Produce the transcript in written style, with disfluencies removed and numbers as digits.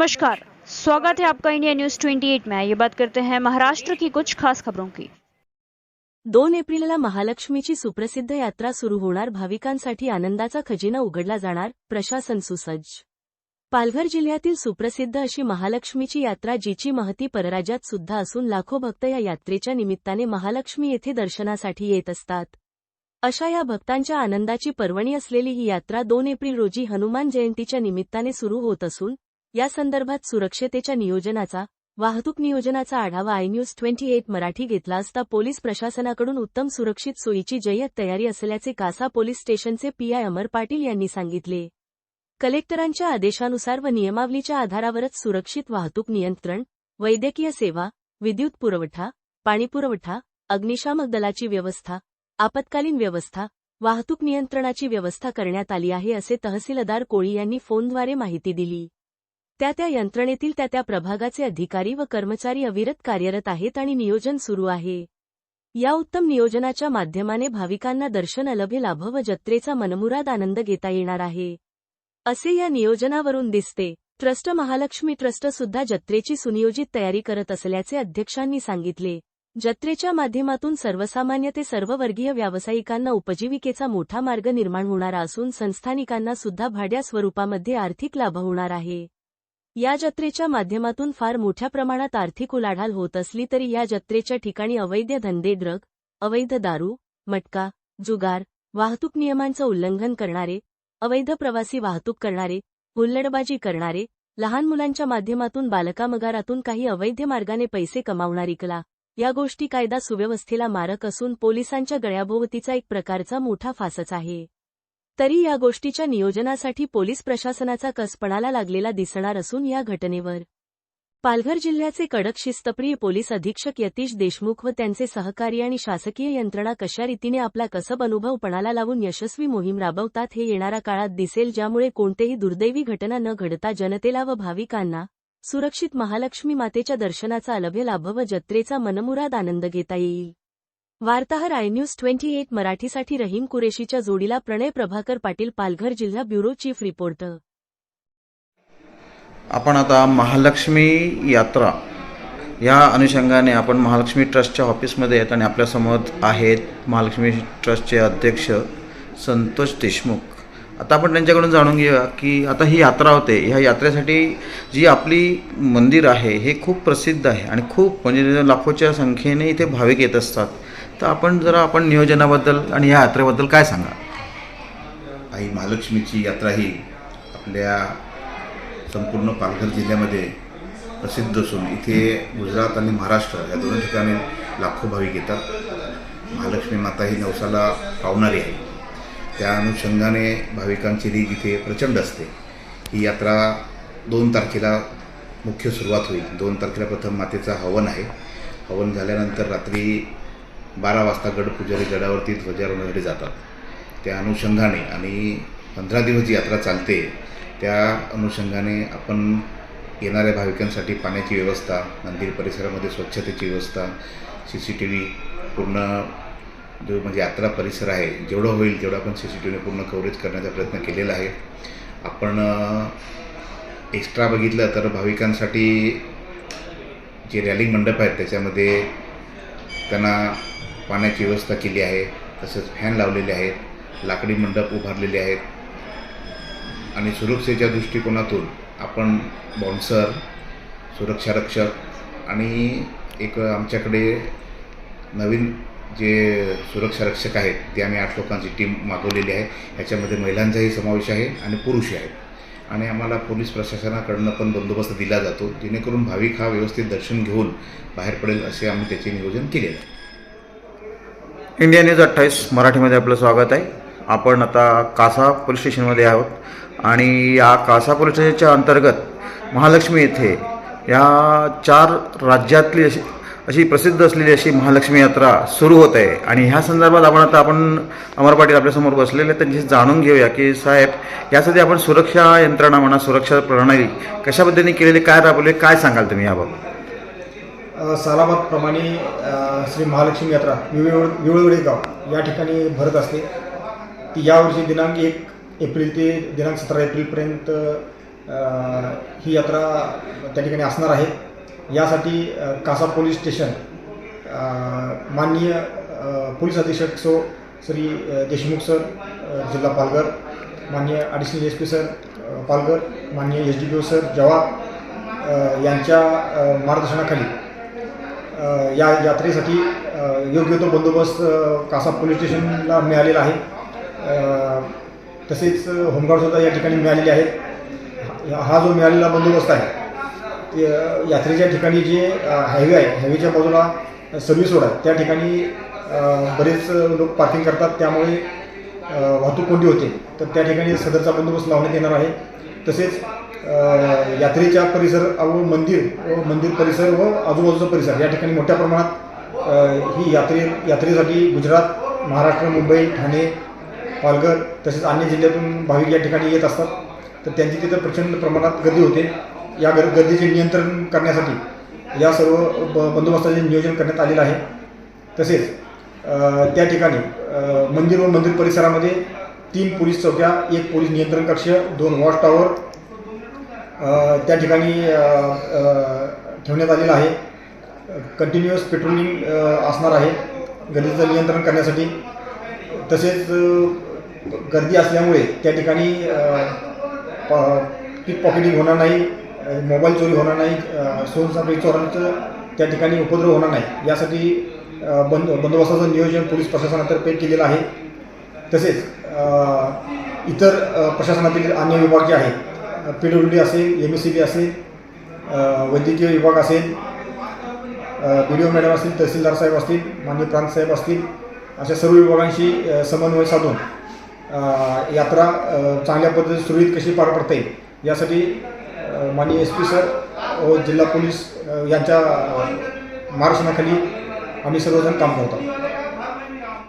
नमस्कार, स्वागत है आपका इंडिया न्यूज 28 में। ये बात करते हैं महाराष्ट्र की कुछ खास खबरों की। 2 एप्रिलला महालक्ष्मीची सुप्रसिद्ध यात्रा सुरू होणार, भाविकांसाठी आनंदाचा खजिना उघडला जाणार, प्रशासन सुसज्ज। पालघर जिल्ह्यातील सुप्रसिद्ध अशी महालक्ष्मीची यात्रा, जिची महती परराज्यात सुद्धा असून लाखो भक्त या यात्रेच्या निमित्ताने महालक्ष्मी येथे दर्शनासाठी येत असतात। अशा या भक्तांच्या आनंदाची पर्वणी असलेली ही यात्रा 2 एप्रिल रोजी हनुमान जयंतीच्या निमित्ताने सुरू होत असून या संदर्भात सुरक्षतेच्या नियोजनाचा, वाहतूक नियोजनाचा आढावा आय न्यूज 28 मराठी घेतला असता पोलीस प्रशासनाकडून उत्तम सुरक्षित सोयीची जय्यत तयारी असल्याचे कासा पोलीस स्टेशनचे पीआय अमर पाटील यांनी सांगितले। कलेक्टरांच्या आदेशानुसार व नियमावलीच्या आधारावरच सुरक्षित वाहतूक नियंत्रण, वैद्यकीय सेवा, विद्युत पुरवठा, पाणीपुरवठा, अग्निशामक दलाची व्यवस्था, आपत्कालीन व्यवस्था, वाहतूक नियंत्रणाची व्यवस्था करण्यात आली आहे, असे तहसीलदार कोळी यांनी फोनद्वारे माहिती दिली। त्या यंत्रणेतील त्या प्रभागाचे अधिकारी व कर्मचारी अविरत कार्यरत आहेत आणि नियोजन सुरू आहे। या उत्तम नियोजनाच्या माध्यमाने भाविकांना दर्शन अलभे लाभ व जत्रेचा मनमुराद आनंद घेता येणार आहे, असे या नियोजनावरून दिसते। ट्रस्ट महालक्ष्मी ट्रस्ट सुद्धा जत्रेची सुनियोजित तयारी करत असल्याचे अध्यक्षांनी सांगितले। जत्रेच्या माध्यमातून सर्वसामान्य ते सर्ववर्गीय व्यावसायिकांना उपजीविकेचा मोठा मार्ग निर्माण होणार असून संस्थानिकांना सुद्धा भाड्या स्वरूपामध्ये आर्थिक लाभ होणार आहे। या जत्रेच्या माध्यमातून फार मोठ्या प्रमाणात आर्थिक उलाढाल होत असली तरी या जत्रेच्या ठिकाणी अवैध धंदे, ड्रग, अवैध दारू, मटका, जुगार, वाहतूक नियमांचं उल्लंघन करणारे, अवैध प्रवासी वाहतूक करणारे, हुल्लडबाजी करणारे, लहान मुलांच्या माध्यमातून बालकामगारातून काही अवैध मार्गाने पैसे कमावणारी कला, या गोष्टी कायदा सुव्यवस्थेला मारक असून पोलिसांच्या गळ्याभोवतीचा एक प्रकारचा मोठा फासच आहे। तरी या गोष्टीच्या नियोजनासाठी पोलीस प्रशासनाचा कसपणाला लागलेला दिसणार असून या घटनेवर पालघर जिल्ह्याचे कडक शिस्तप्रिय पोलीस अधीक्षक यतीश देशमुख व त्यांचे सहकारी आणि शासकीय यंत्रणा कशा रीतीने आपला कसब अनुभव पणाला लावून यशस्वी मोहीम राबवतात हे येणाऱ्या काळात दिसेल, ज्यामुळे कोणतेही दुर्दैवी घटना न घडता जनतेला व भाविकांना सुरक्षित महालक्ष्मी मातेच्या दर्शनाचा अलभे लाभ व जत्रेचा मनमुराद आनंद घेता येईल। वार्ताहर आय न्यूज 28 मराठीसाठी रहीम कुरेशीच्या जोडीला प्रणय प्रभाकर पाटील, पालघर जिल्हा ब्युरो चीफ रिपोर्टर। आपण आता महालक्ष्मी यात्रा या अनुषंगाने आपण महालक्ष्मी ट्रस्टच्या ऑफिसमध्ये आहेत आणि आपल्यासमोर आहेत महालक्ष्मी ट्रस्टचे अध्यक्ष संतोष देशमुख। आता आपण त्यांच्याकडून जाणून घेऊया की आता ही यात्रा होते, ह्या यात्रेसाठी जी आपली मंदिर आहे हे खूप प्रसिद्ध आहे आणि खूप म्हणजे लाखोच्या संख्येने इथे भाविक येत असतात। तर आपण नियोजनाबद्दल आणि या यात्रेबद्दल काय सांगा? आई महालक्ष्मीची यात्रा ही आपल्या संपूर्ण पालघर जिल्ह्यामध्ये प्रसिद्ध असून इथे गुजरात आणि महाराष्ट्र या दोन्ही ठिकाणी लाखो भाविक येतात। महालक्ष्मी माता ही नवसाला पावणारी आहे, त्या अनुषंगाने भाविकांची रीत इथे प्रचंड असते। ही यात्रा 2 तारखेला मुख्य सुरुवात होईल। 2 तारखेला प्रथम मातेचा हवन आहे। हवन झाल्यानंतर रात्री 12 वाजता गडपुजारी गडावरती ध्वजारोहणासाठी जातात। त्या अनुषंगाने आणि 15 दिवस जी यात्रा चालते त्या अनुषंगाने आपण येणाऱ्या भाविकांसाठी पाण्याची व्यवस्था, मंदिर परिसरामध्ये स्वच्छतेची व्यवस्था, CCTV पूर्ण जो म्हणजे यात्रा परिसर आहे जेवढं होईल तेवढं आपण CCTVने पूर्ण कव्हरेज करण्याचा प्रयत्न केलेला आहे। आपण एक्स्ट्रा बघितलं तर भाविकांसाठी जे रॅलिंग मंडप आहेत त्याच्यामध्ये त्यांना पाण्याची व्यवस्था केली आहे, तसेच फॅन लावलेले आहेत, लाकडी मंडप उभारलेले आहेत आणि सुरक्षेच्या दृष्टिकोनातून आपण बाउन्सर, सुरक्षा रक्षक आणि एक आमच्याकडे नवीन जे सुरक्षा रक्षक आहेत ते आम्ही 8 लोकांची टीम मागवलेली आहे। ह्याच्यामध्ये महिलांचाही समावेश आहे आणि पुरुषही आहेत आणि आम्हाला पोलीस प्रशासनाकडून पण बंदोबस्त दिला जातो, जेणेकरून भाविक हा व्यवस्थित दर्शन घेऊन बाहेर पडेल असे आम्ही त्याचे नियोजन केलेलं आहे। इंडिया न्यूज 28 मराठीमध्ये आपलं स्वागत आहे। आपण आता कासा पोलीस स्टेशनमध्ये आहोत आणि या कासा पोलीस स्टेशनच्या अंतर्गत महालक्ष्मी येथे या 4 राज्यातली अशी प्रसिद्ध असलेली अशी महालक्ष्मी यात्रा सुरू होत आहे आणि ह्या संदर्भात आपण अमर पाटील आपल्यासमोर बसलेले त्यांची जाणून घेऊया की साहेब यासाठी आपण सुरक्षा यंत्रणा म्हणा, सुरक्षा प्रणाली कशा पद्धतीने केलेली, काय राबवले, काय सांगाल तुम्ही याबाबत? सालाबादप्रमाणे श्री महालक्ष्मी यात्रा विवळवडे गाव या ठिकाणी भरत असते। ती यावर्षी दिनांक 1 एप्रिल ते दिनांक 17 एप्रिलपर्यंत ही यात्रा त्या ठिकाणी असणार आहे. यासाठी कासा पोलीस स्टेशन माननीय पोलीस अधीक्षक श्री देशमुख सर जिल्हा पालघर, माननीय ॲडिशनल SP सर पालघर, माननीय SDPO सर जवाब यांच्या मार्गदर्शनाखाली या यात्रेसाठी योग्य तो बंदोबस्त कासा पोलीस स्टेशनला मिळालेला आहे. तसेच होमगार्डसुद्धा या ठिकाणी मिळालेले आहेत. हा जो मिळालेला बंदोबस्त आहे ते यात्रेच्या ठिकाणी जे हायवे आहे, हायवेच्या बाजूला सर्व्हिस रोड आहे, त्या ठिकाणी बरेच लोक पार्किंग करतात, त्यामुळे वाहतूक कोंडी होते. तर त्या ठिकाणी सदरचा बंदोबस्त लावण्यात येणार आहे. तसेच यात्रेच्या परिसर व मंदिर परिसर व आजूबाजूचा परिसर या ठिकाणी मोठ्या प्रमाणात ही यात्रेसाठी गुजरात, महाराष्ट्र, मुंबई, ठाणे, पालघर तसेच अन्य जिल्ह्यातून भाविक या ठिकाणी येत असतात. तर त्यांची तिथं प्रचंड प्रमाणात गर्दी होते. या गर्दीचे नियंत्रण करण्यासाठी या सर्व बंदोबस्ताचे नियोजन करण्यात आलेलं आहे. तसेच त्या ठिकाणी मंदिर व मंदिर परिसरामध्ये 3 पोलीस चौक्या, 1 पोलीस नियंत्रण कक्ष, 2 वॉच टॉवर त्या ठिकाणी ठेवण्यात आलेलं आहे. कंटिन्युअस पेट्रोलिंग असणार आहे गर्दीचं नियंत्रण करण्यासाठी. तसेच गर्दी असल्यामुळे त्या ठिकाणी पिक पॉकेटिंग होणार नाही, मोबाईल चोरी होणार नाही, सोनसाखळी चोरांचं त्या ठिकाणी उपद्रव होणार नाही, यासाठी बंदोबस्ताचं नियोजन पोलीस प्रशासनातर्फे केलेलं आहे. तसेच इतर प्रशासनातील अन्य विभाग जे आहेत, PWD असेल, MSCB असेल, वैद्यकीय विभाग असेल, BDO मॅडम असतील, तहसीलदार साहेब असतील, माननीय प्रांत साहेब असतील, अशा सर्व विभागांशी समन्वय साधून यात्रा चांगल्या पद्धतीने सुरळीत कशी पार पडता येईल यासाठी माननीय SP सर व जिल्हा पोलीस यांच्या मार्गदर्शनाखाली आम्ही सर्वजण काम करतो.